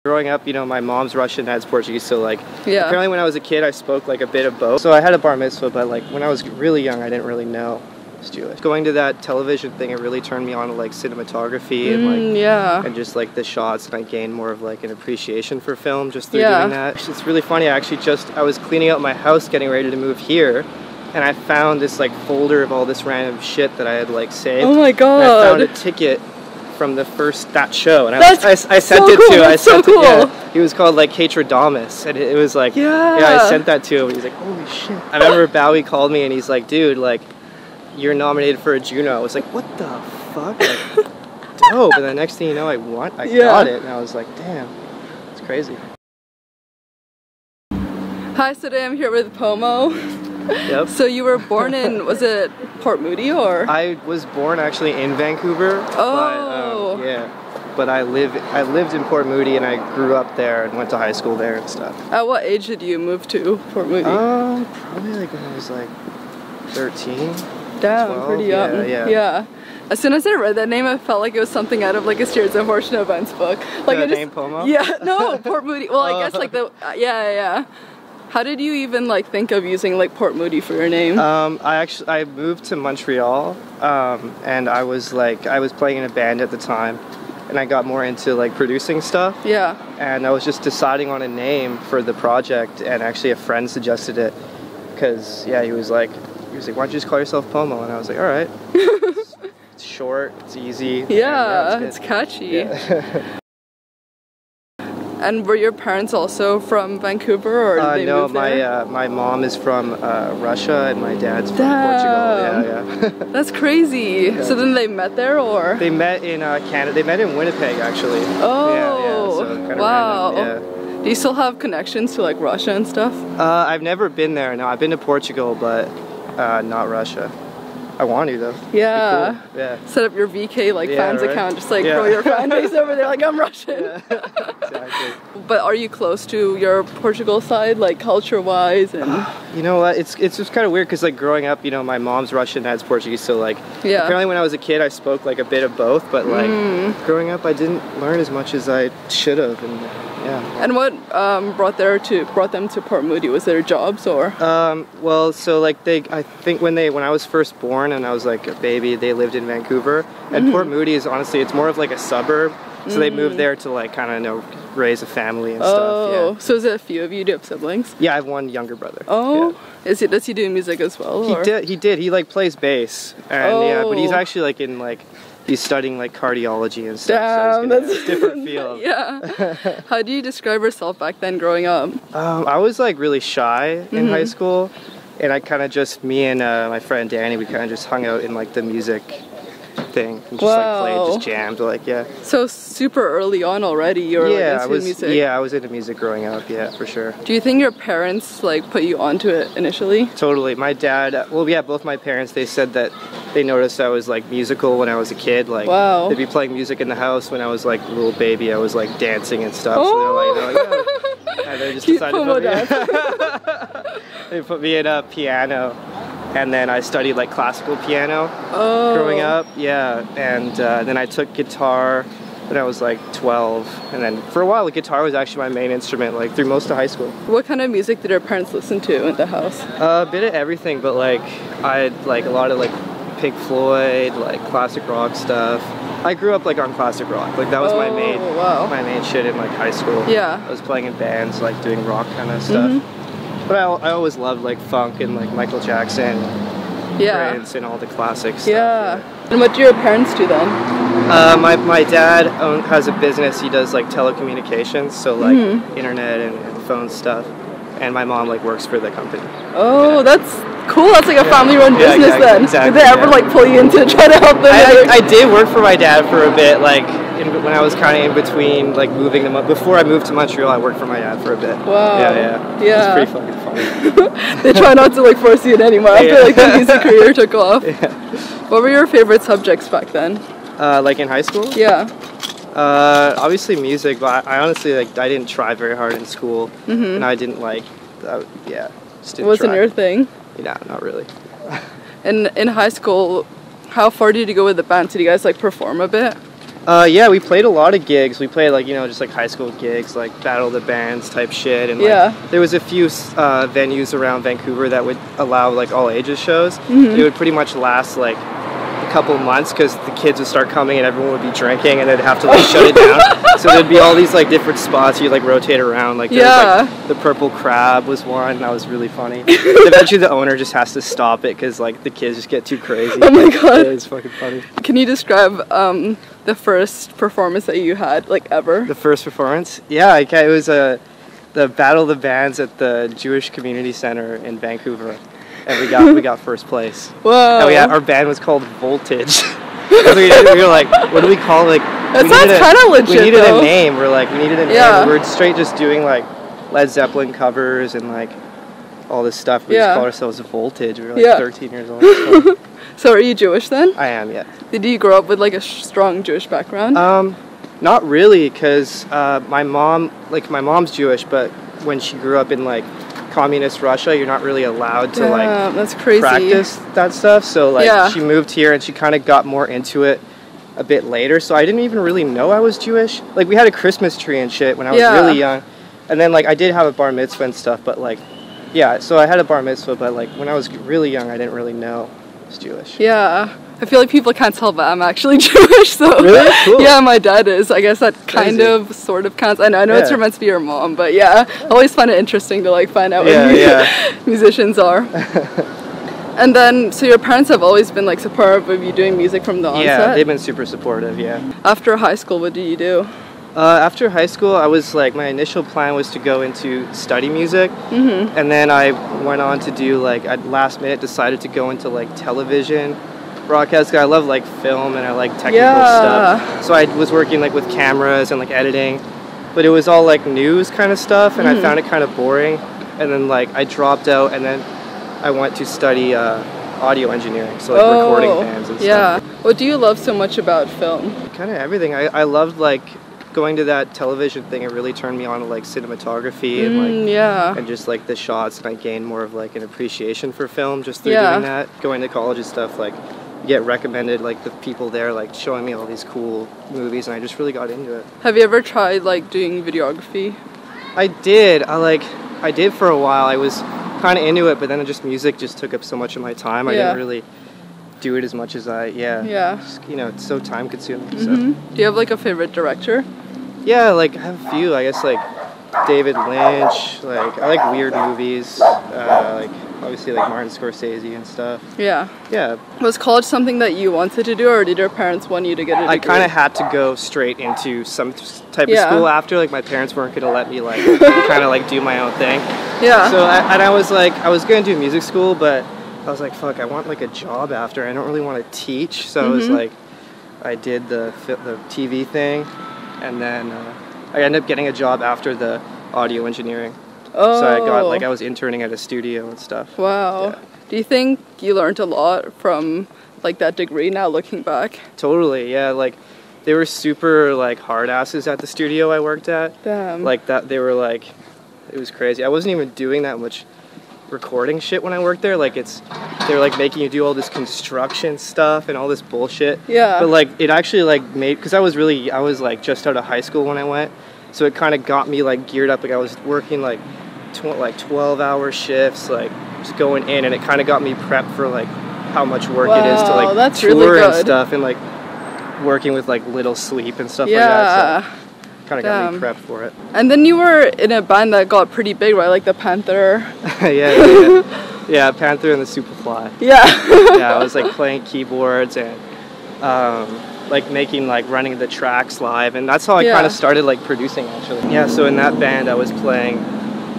Growing up, you know, my mom's Russian, dad's Portuguese, so like, yeah. Apparently when I was a kid, I spoke like a bit of both. So I had a bar mitzvah, but like when I was really young, I didn't really know I was Jewish. Going to that television thing, it really turned me on to like cinematography and like, yeah. and just like the shots, and I gained more of like an appreciation for film just through doing that. It's really funny. I was cleaning out my house, getting ready to move here, and I found this like folder of all this random shit that I had like saved. Oh my god! And I found a ticket from that show, and I sent so it cool. to. That's so cool. Yeah, he was called like kaytranada, and it was like, yeah, I sent that to him. He's like, holy shit! I remember Bowie called me, and he's like, dude, like, you're nominated for a Juno. I was like, what the fuck? Like, dope. And the next thing you know, I got it, and I was like, damn, it's crazy. Hi, so today I'm here with POMO. Yep. So you were born in, was it Port Moody or? I was born actually in Vancouver. Oh. But, yeah. But I lived in Port Moody, and I grew up there and went to high school there and stuff. At what age did you move to Port Moody? Probably like when I was like 13. Damn, 12. pretty young. Yeah. As soon as I read that name, I felt like it was something out of like a series of Fortune Events book. Like the name POMO? Yeah, no, Port Moody. Well, I guess like the yeah. How did you even like think of using like Port Moody for your name? I moved to Montreal, and I was playing in a band at the time, and I got more into like producing stuff. Yeah. And I was just deciding on a name for the project, and actually a friend suggested it, because he was like, why don't you just call yourself POMO? And I was like, all right. It's short, it's easy. Yeah, it's catchy. Yeah. And were your parents also from Vancouver, or did they no, move there? my mom is from Russia, and my dad's from Portugal. Yeah. That's crazy. Yeah. So then they met there, or? They met in Canada. They met in Winnipeg, actually. Oh, so kind of wow. random, Do you still have connections to like Russia and stuff? I've never been there. No, I've been to Portugal, but not Russia. I want to though. Yeah. Cool. Yeah. Set up your VK like fans right? account, just like throw your fan base over there like I'm Russian. Yeah. Exactly. But are you close to your Portugal side, like culture-wise? And you know what? It's just kind of weird because like growing up, you know, my mom's Russian, dad's Portuguese, so like apparently when I was a kid, I spoke like a bit of both. But like growing up, I didn't learn as much as I should have, and yeah. And what brought them to Port Moody? Was there jobs or? Well, so like I think when I was first born and I was like a baby, they lived in Vancouver, and Port Moody is honestly, it's more of like a suburb. So they moved there to like kind of, you know, raise a family and stuff. Oh, so is it a few of you? Do you have siblings? Yeah, I have one younger brother. Oh, yeah. Does he do music as well? He did. He like plays bass, and but he's actually like in like. He's studying like cardiology and stuff. Damn, so that's a different field. Yeah. How do you describe yourself back then growing up? I was like really shy in high school, and I kind of just, me and my friend Danny, we kind of just hung out in like the music thing and just like played, just jammed, like So super early on already, you were like into music. Yeah, I was into music growing up. Yeah, for sure. Do you think your parents like put you onto it initially? Totally. My dad, well, yeah, both my parents, they said that they noticed I was like musical when I was a kid. Like they'd be playing music in the house when I was like a little baby. I was like dancing and stuff. Oh. So they're like, yeah. And they just decided they put me in a piano. And then I studied like classical piano growing up, and then I took guitar when I was like 12, and then for a while the guitar was actually my main instrument like through most of high school. What kind of music did your parents listen to in the house? A bit of everything, but like I had like a lot of like Pink Floyd, like classic rock stuff. I grew up like on classic rock, like that was my main shit in like high school. Yeah, I was playing in bands, like doing rock kind of stuff. But I always loved like funk and like Michael Jackson, Prince, and all the classic stuff. Yeah. And what do your parents do then? My dad has a business. He does like telecommunications, so like internet and phone stuff. And my mom like works for the company. Oh, that's cool. That's like a family-run business then. Exactly, did they ever like pull you into trying to help them? I did work for my dad for a bit, like when I was kind of in between, like moving them before I moved to Montreal. I worked for my dad for a bit. Wow. Yeah. It's pretty fucking funny. They try not to like force you in anymore after like the music career took off. Yeah. What were your favorite subjects back then? Like in high school? Yeah. Obviously music, but I honestly like I didn't try very hard in school, and I didn't like, just didn't Wasn't your thing? Yeah, not really. In high school, how far did you go with the band? Did you guys like perform a bit? Yeah, we played a lot of gigs. We played like, you know, just like high school gigs, like Battle of the Bands type shit. And like, there was a few venues around Vancouver that would allow like all ages shows. It would pretty much last like a couple months because the kids would start coming and everyone would be drinking and they'd have to like shut it down. So there'd be all these like different spots you like rotate around. Like there was like the Purple Crab was one. That was really funny. Eventually the owner just has to stop it because like the kids just get too crazy. Oh my god. Yeah, it's fucking funny. Can you describe the first performance that you had, like, ever? The first performance? Yeah, okay, it was the Battle of the Bands at the Jewish Community Center in Vancouver, and we got first place. Whoa! And our band was called Voltage. we were like, what do we call like? That sounds kind of legit. We needed a name. We're like, we needed a name. Yeah. We were straight just doing like Led Zeppelin covers and like all this stuff. We just called ourselves Voltage. We were like 13 years old. So. So are you Jewish then? I am, yeah. Did you grow up with like a strong Jewish background? Not really, because my mom's Jewish, but when she grew up in like communist Russia, you're not really allowed to like that's crazy. Practice that stuff. So like she moved here and she kind of got more into it a bit later. So I didn't even really know I was Jewish. Like we had a Christmas tree and shit when I was really young, and then like I did have a bar mitzvah and stuff, but like so I had a bar mitzvah, but like when I was really young, I didn't really know I was Jewish. Yeah. I feel like people can't tell, but I'm actually Jewish, so... Really? Cool. Yeah, my dad is. I guess that kind of, sort of counts. I know it's meant to be your mom, but yeah. I always find it interesting to, like, find out what musicians are. And then, so your parents have always been, like, supportive of you doing music from the onset? Yeah, they've been super supportive, After high school, what did you do? After high school, I was like, my initial plan was to go into study music, and then I went on to do, like, at last minute decided to go into, like, television broadcast. I love like film and I like technical stuff, so I was working like with cameras and like editing, but it was all like news kind of stuff, and I found it kind of boring, and then like I dropped out, and then I went to study audio engineering, so like recording bands and stuff. What do you love so much about film? Kind of everything. I loved like going to that television thing. It really turned me on to like cinematography and like and just like the shots, and I gained more of like an appreciation for film just through doing that. Going to college and stuff, like get recommended like the people there like showing me all these cool movies, and I just really got into it. Have you ever tried like doing videography? I did. I did for a while. I was kind of into it, but then music just took up so much of my time. I didn't really do it as much as I just, you know, it's so time consuming. So. Do you have like a favorite director? Yeah, like I have a few. I guess like David Lynch. Like I like weird movies. Like obviously like Martin Scorsese and stuff. Yeah. Was college something that you wanted to do, or did your parents want you to get a degree? I kind of had to go straight into some type of school after. Like my parents weren't going to let me like kind of like do my own thing. So I was like, I was going to do music school, but I was like, fuck, I want like a job after. I don't really want to teach. So I was like, I did the TV thing, and then I ended up getting a job after the audio engineering. So I got like I was interning at a studio and stuff. Wow. Yeah. Do you think you learned a lot from like that degree now looking back? Totally. Yeah, like they were super like hard asses at the studio I worked at. Damn. Like that they were like, it was crazy. I wasn't even doing that much recording shit when I worked there. Like they're like making you do all this construction stuff and all this bullshit. Yeah. But like it actually like made, because I was like just out of high school when I went, so it kind of got me like geared up. Like I was working like 12-hour shifts, like just going in, and it kind of got me prepped for like how much work it is to like tour really and stuff, and like working with like little sleep and stuff like that. So kind of got me prepped for it. And then you were in a band that got pretty big, right? Like the Panther. Yeah, Panther and the Superfly. Yeah. I was like playing keyboards and like making like running the tracks live, and that's how I kind of started like producing actually. Yeah, so in that band I was playing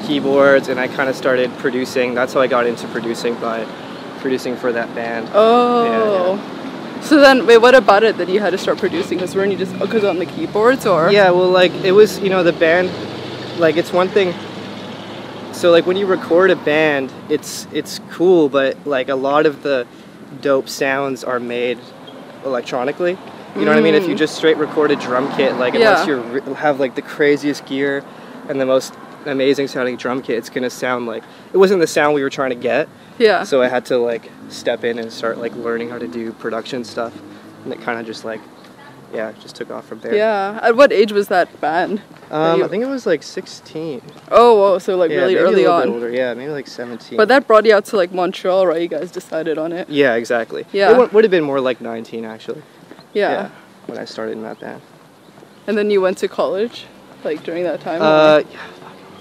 keyboards, and I kind of started producing. That's how I got into producing, by producing for that band. So then, wait, what about it that you had to start producing? Because weren't you just on the keyboards, or? Yeah, well, like it was, you know, the band, like it's one thing. So like when you record a band, it's cool, but like a lot of the dope sounds are made electronically. You know what I mean? If you just straight record a drum kit, like unless you have like the craziest gear and the most amazing sounding drum kit, it's gonna sound like it wasn't the sound we were trying to get. So I had to like step in and start like learning how to do production stuff, and it kind of just like yeah, just took off from there. Yeah. At what age was that band? I think it was like 16. Oh, whoa, so like yeah, really maybe early a little on. Bit older. Yeah, maybe like 17. But that brought you out to like Montreal, right? You guys decided on it. Yeah, exactly. Yeah. It would have been more like 19 actually. Yeah. When I started in that band. And then you went to college, like during that time? Yeah,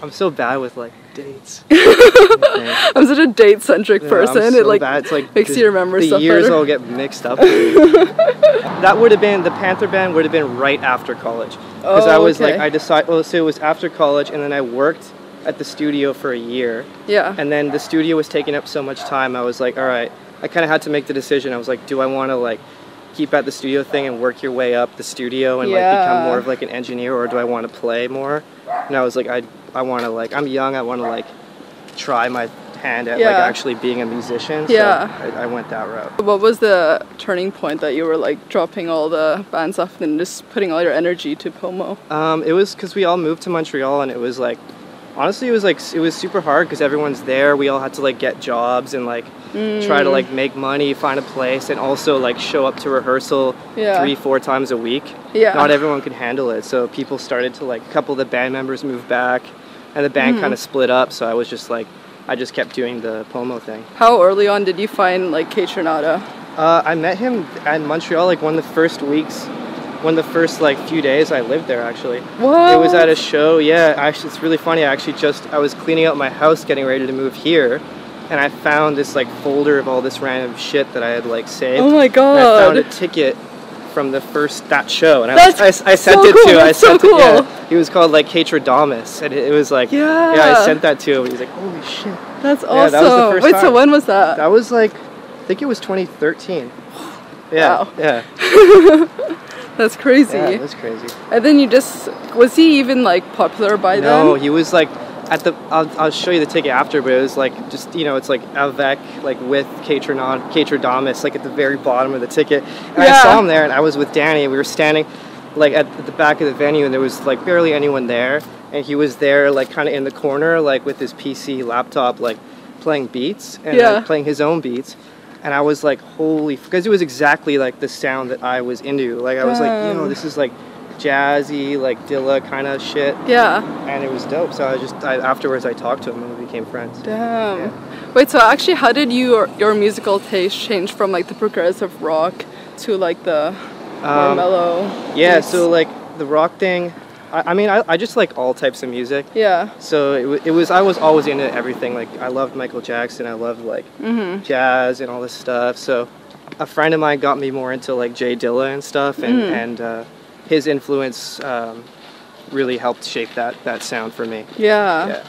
I'm so bad with like dates. I'm such a date-centric person. I'm so it like, bad. It's like makes you remember the stuff years better. all get mixed up. That would have been, the Panther band would have been right after college. Because I was like, I decided, well, so it was after college, and then I worked at the studio for a year. Yeah. And then the studio was taking up so much time, I was like, all right, I kind of had to make the decision. I was like, do I want to like keep at the studio thing and work your way up the studio and like become more of like an engineer, or do I want to play more? And I was like, I want to like, I'm young, I want to like try my hand at like actually being a musician. So I went that route. What was the turning point that you were like dropping all the bands off and just putting all your energy to POMO? It was because we all moved to Montreal, and it was like, honestly, it was super hard because everyone's there. We all had to like get jobs and like try to like make money, find a place, and also like show up to rehearsal 3-4 times a week. Yeah. Not everyone could handle it, so people started to like, a couple of the band members moved back, and the band kind of split up. So I was just like, I just kept doing the POMO thing. How early on did you find like kaytranada? I met him in Montreal like one of the first like few days I lived there actually. What? It was at a show, yeah. Actually, it's really funny. I was cleaning out my house getting ready to move here, and I found this like folder of all this random shit that I had like saved. Oh my god. And I found a ticket from that show, and I sent it to. That's so cool. Yeah, he was called like kaytranada, and it was like I sent that to him, and he's like, holy shit. That's awesome. Yeah, that was the first time. So when was that? That was like, I think it was 2013. Yeah. Wow. Yeah. That's crazy. Yeah, that's crazy. And then was he even like popular by then? No, he was like I'll show you the ticket after, but it was like just, it's like avec, like with kaytranada, like at the very bottom of the ticket. And I saw him there, and I was with Danny, and we were standing like at the back of the venue, and there was like barely anyone there, and he was there like kind of in the corner, like with his PC laptop, like playing beats and like, playing his own beats. And I was like, holy, because it was exactly like the sound that I was into. Like I was like, this is like jazzy, like Dilla kind of shit. Yeah. And it was dope. So afterwards I talked to him and we became friends. Damn. Yeah. Wait, so actually how did your musical taste change from like the progressive rock to like the more mellow? Yeah, beats? so like the rock thing, I just like all types of music. Yeah. So I was always into everything. Like I loved Michael Jackson. I loved like jazz and all this stuff. So a friend of mine got me more into like Jay Dilla and stuff, and his influence really helped shape that sound for me. Yeah.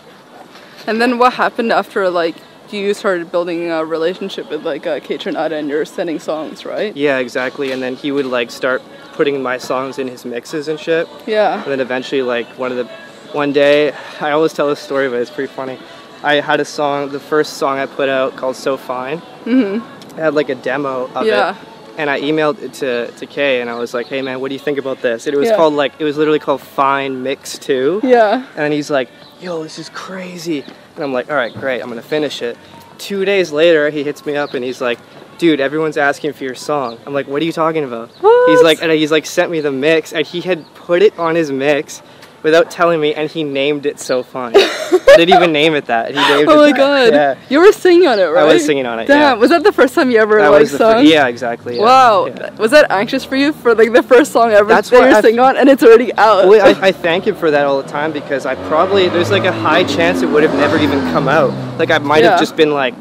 And then what happened after like you started building a relationship with like kaytranada and you're sending songs, right? Yeah, exactly. And then he would like start putting my songs in his mixes and shit. Yeah. And then eventually like one day, I always tell this story, but it's pretty funny. I had a song, the first song I put out called So Fine. I had like a demo of it. And I emailed it to Kay, and I was like, hey man, what do you think about this? And it was called like, it was literally called Fine Mix 2. Yeah. And then he's like, yo, this is crazy. And I'm like, all right, great, I'm gonna finish it. 2 days later, he hits me up and he's like, dude, everyone's asking for your song. I'm like, what are you talking about? What? He's like sent me the mix, and he had put it on his mix without telling me, and he named it So Fine. I didn't even name it that. He named it my god. Yeah. You were singing on it, right? I was singing on it. Damn. Yeah. Was that the first time you ever sung? Yeah, exactly. Yeah. Wow. Yeah. Was that anxious for you for like the first song ever that you're singing on, and it's already out? Well, I thank him for that all the time, because there's like a high chance it would have never even come out. Like I might have just been like,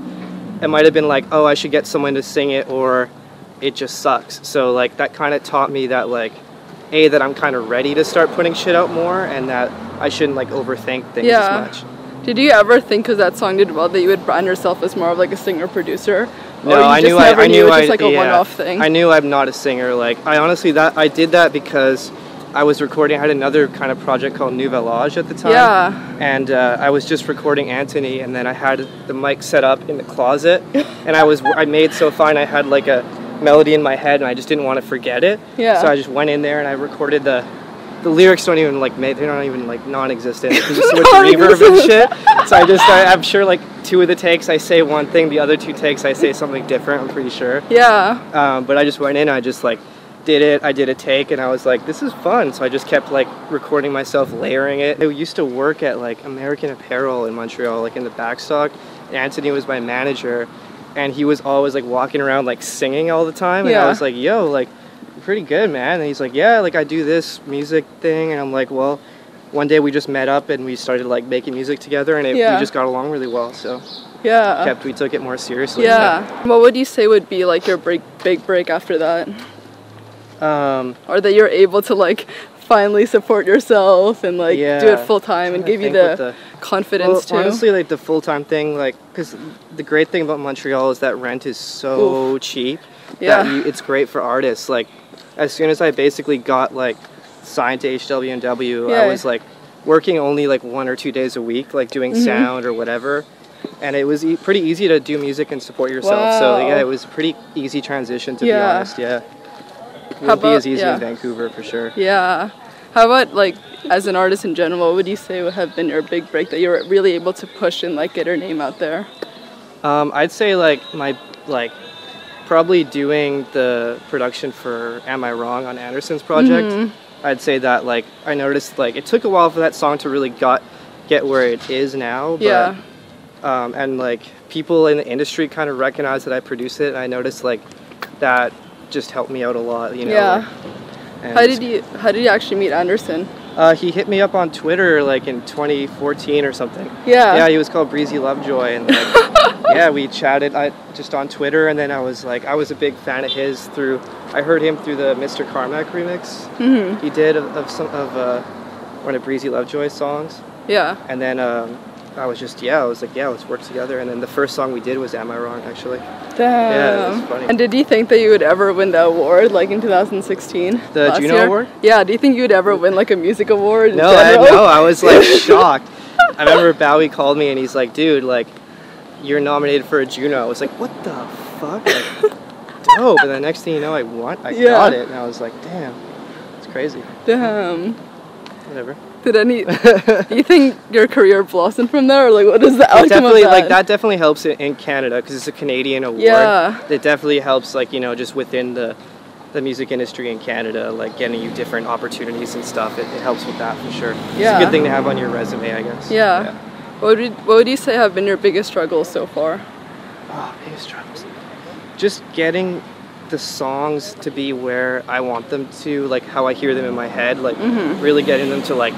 it might have been like, oh, I should get someone to sing it, or it just sucks. So like that kind of taught me that like, that I'm kind of ready to start putting shit out more, and that I shouldn't like overthink things as much. Did you ever think, because that song did well, that you would brand yourself as more of like a singer-producer? No, I knew it was just like a one-off thing? I knew I'm not a singer. Like I did that because I was recording. I had another kind of project called Nouvelle Age at the time. Yeah. And I was just recording Anthony, and then I had the mic set up in the closet, and I made So Fine. I had like a melody in my head, and I just didn't want to forget it. Yeah. So I just went in there and I recorded the lyrics. Don't even like they're not even like non-existent. There's just so much reverb and shit. So I'm sure like 2 of the takes I say one thing, the other 2 takes I say something different. I'm pretty sure. Yeah. But I just went in, and I just like I did a take, and I was like, this is fun. So I just kept like recording myself, layering it. I used to work at like American Apparel in Montreal, like in the backstock. Anthony was my manager, and he was always like walking around like singing all the time. And I was like, yo, like, pretty good, man. And he's like, yeah, like I do this music thing. And I'm like, well, one day we just met up and we started like making music together, and we just got along really well. So we took it more seriously. What would you say would be like your big break after that? Or that you're able to like finally support yourself and like do it full time and give you the confidence too. Honestly, like the full time thing, like, because the great thing about Montreal is that rent is so cheap that it's great for artists. Like, as soon as I basically got like signed to HW&W, I was like working only like 1 or 2 days a week, like doing sound or whatever. And it was pretty easy to do music and support yourself. So yeah, it was a pretty easy transition, to be honest. It wouldn't be as easy in Vancouver for sure. How about like as an artist in general, what would you say would have been your big break that you were really able to push and like get your name out there? I'd say like probably doing the production for Am I Wrong on Anderson's project. I'd say that like I noticed like it took a while for that song to really get where it is now, but and like people in the industry kind of recognize that I produced it, and I noticed like that just helped me out a lot, you know. How did you actually meet Anderson? He hit me up on Twitter like in 2014 or something. He was called Breezy Lovejoy, and like, we chatted just on Twitter, and then I was a big fan of his I heard him through the Mr. Carmack remix he did of one of Breezy Lovejoy's songs. And then I was like, let's work together. And then the first song we did was Am I Wrong, actually. Damn. Yeah, it was funny. And did you think that you would ever win the award, like in 2016? The Juno award? Yeah, do you think you would ever win like a music award in general? I was like shocked. I remember Bowie called me and he's like, dude, like, you're nominated for a Juno. I was like, what the fuck? Like, dope. And the next thing you know, I got it. And I was like, damn, it's crazy. Damn. Whatever. Do you think your career blossomed from there, or like what is the outcome of that? Like that definitely helps in Canada because it's a Canadian award. It definitely helps, like, you know, just within the music industry in Canada, like getting you different opportunities and stuff. It helps with that for sure. It's a good thing to have on your resume, I guess. What would you say have been your biggest struggles so far? Biggest struggles. Just getting the songs to be where I want them to, like how I hear them in my head, like really getting them to like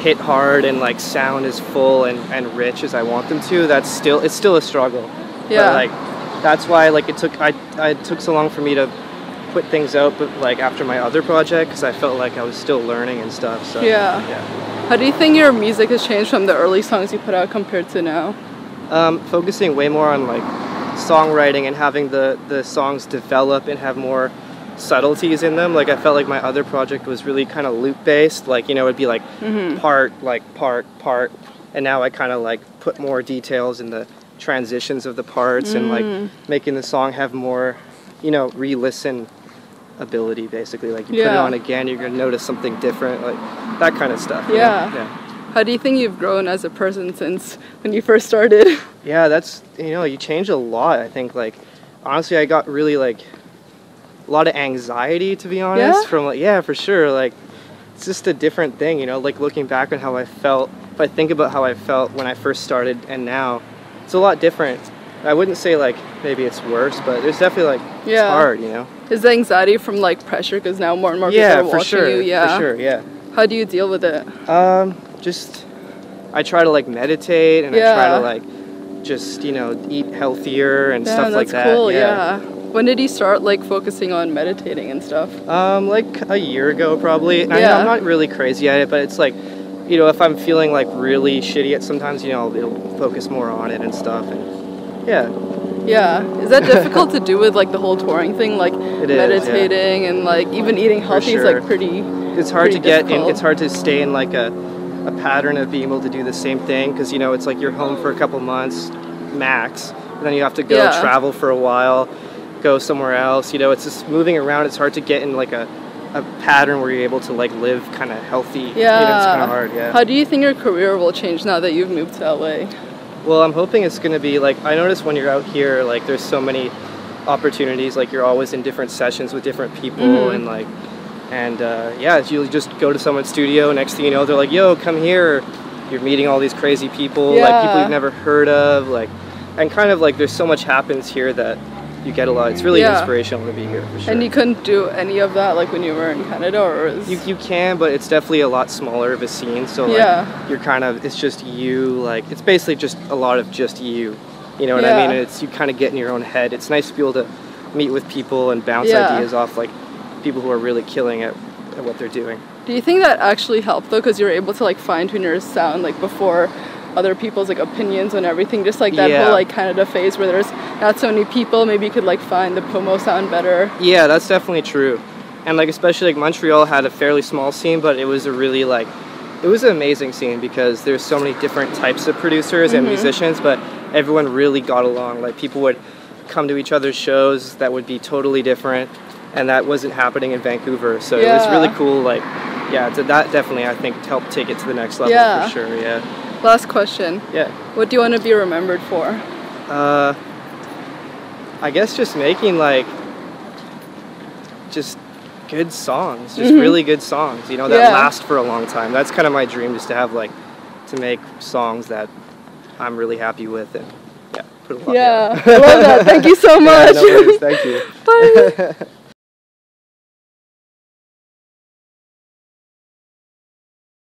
hit hard and like sound as full and rich as I want them to. It's still a struggle. But like that's why like it took so long for me to put things out, but like after my other project, because I felt like I was still learning and stuff. So How do you think your music has changed from the early songs you put out compared to now? Focusing way more on like songwriting and having the songs develop and have more subtleties in them. Like I felt like my other project was really kind of loop based, like, you know, it'd be like part, and now I kind of like put more details in the transitions of the parts and like making the song have more, you know, re-listen ability, basically. Like you put it on again, you're gonna notice something different, like that kind of stuff. How do you think you've grown as a person since when you first started? That's, you know, you change a lot. I think, like, honestly, I got really like a lot of anxiety, to be honest, from like, for sure. Like, it's just a different thing, you know, like looking back on how I felt. If I think about how I felt when I first started and now, it's a lot different. I wouldn't say like maybe it's worse, but there's definitely like it's hard, you know. Is the anxiety from like pressure because now more and more people are watching you? For sure. How do you deal with it? Just I try to like meditate and I try to like just, you know, eat healthier and stuff like that. Cool. When did you start like focusing on meditating and stuff? Like a year ago probably. And I'm not really crazy at it, but it's like, you know, if I'm feeling like really shitty at sometimes, you know, I'll focus more on it and stuff. And is that difficult to do with like the whole touring thing, like meditating and like even eating healthy is like pretty. It's hard to get in. It's hard to stay in like a pattern of being able to do the same thing, because, you know, it's like you're home for a couple months max, and then you have to go travel for a while, go somewhere else. You know, it's just moving around. It's hard to get in like a pattern where you're able to like live kind of healthy. You know, it's kind of hard. How do you think your career will change now that you've moved to LA? Well, I'm hoping it's going to be like, I notice when you're out here, like there's so many opportunities. Like, you're always in different sessions with different people, and like, yeah, you just go to someone's studio, next thing you know, they're like, yo, come here. You're meeting all these crazy people, like people you've never heard of, like, and kind of like there's so much happens here that you get a lot. It's really inspirational to be here, for sure. And you couldn't do any of that like when you were in Canada, or you can, but it's definitely a lot smaller of a scene. So like you're kind of, it's just you, like it's basically just a lot of just you. You know what I mean? And it's, you kind of get in your own head. It's nice to be able to meet with people and bounce ideas off like people who are really killing at what they're doing. Do you think that actually helped though, because you're able to like fine tune your sound like before other people's like opinions and everything, just like that whole like Canada phase where there's not so many people, maybe you could like find the POMO sound better? Yeah, that's definitely true. And like especially like Montreal had a fairly small scene, but it was a really like, it was an amazing scene because there's so many different types of producers and musicians, but everyone really got along. Like people would come to each other's shows that would be totally different, and that wasn't happening in Vancouver. So it was really cool. Like, yeah, that definitely I think helped take it to the next level for sure. Yeah. Last question. Yeah. What do you want to be remembered for? I guess just making like just good songs, just really good songs, you know, that last for a long time. That's kind of my dream, just to have like, to make songs that I'm really happy with, and put a lot I love that. Thank you so much. No worries. Thank you. Bye.